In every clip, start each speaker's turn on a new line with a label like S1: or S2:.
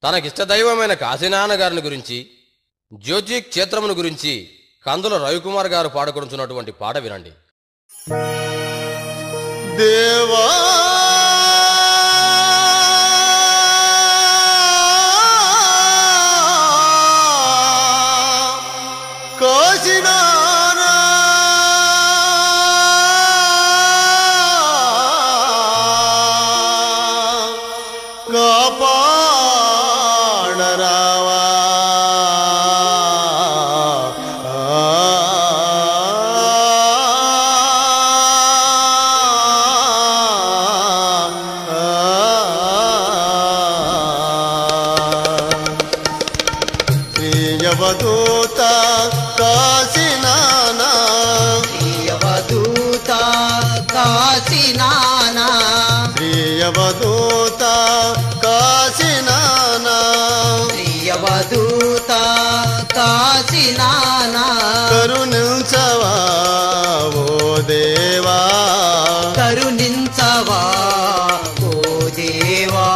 S1: తనకిష్టదైవమైన కాశీనాన్నగారిని గురించి, జ్యోతి క్షేత్రమును గురించి కందుల రవికుమార్ గారు పాడుకొనుచున్నటువంటి పాట వినండి.
S2: దేవా కాశీనానా కాపాడరావా ప్రియవదూత కాశీనానా
S3: ప్రియవదూత కాశీనానా
S2: ప్రియవదూత కాశీనానా
S3: ప్రియవదూత కాశీనానా
S2: కరుణించవా ఓ దేవా
S3: కరుణించవా ఓ దేవా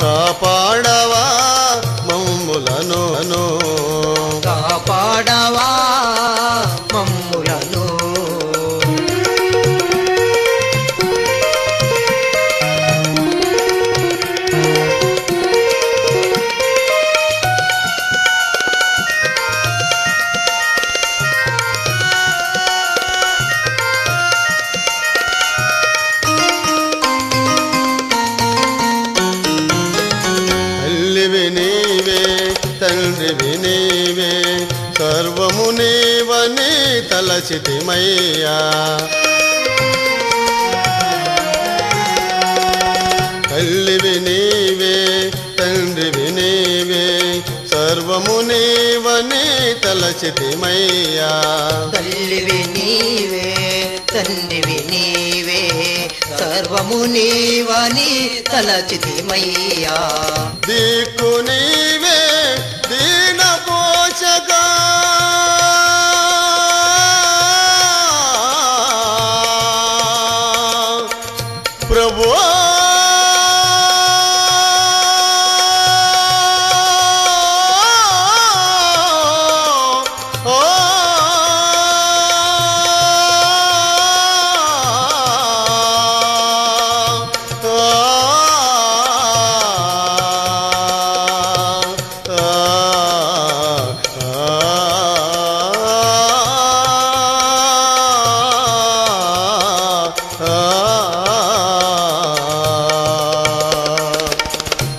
S2: కాపాడవా మమ్ములను
S3: కాపాడవా మమ్ములను
S2: తల్లివి నీవే తండ్రివి నీవే సర్వము నీవని తలచితిమయ్యా తల్లివి నీవే తండ్రివి నీవే సర్వము నీవని తలచితిమయ్యా
S3: తల్లివి నీవే తండ్రివి నీవే సర్వము నీవని తలచితిమయ్యా
S2: దిక్కు నీవే దీన పోషగా ప్రభు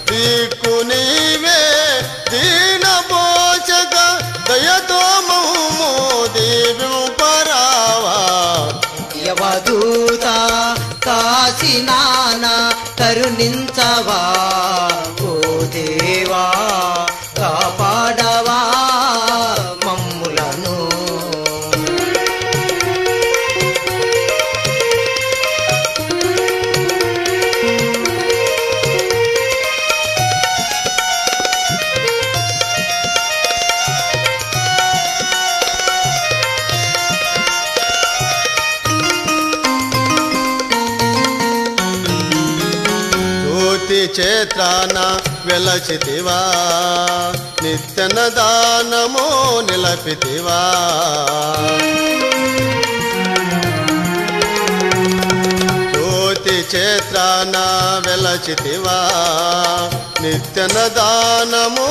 S2: దిక్కు నీవే దీన పోషక దయతో మమ్ము దీవింపరావా
S3: యవదూత కాశీనానా కరుణించవా ఓ దేవా కాపాడవా మమ్ములను
S2: జ్యోతి క్షేత్రాన వెలచితివా నిత్యన దానము నిలపితివా జ్యోతి క్షేత్రాన వెలచితివా నిత్యన దానము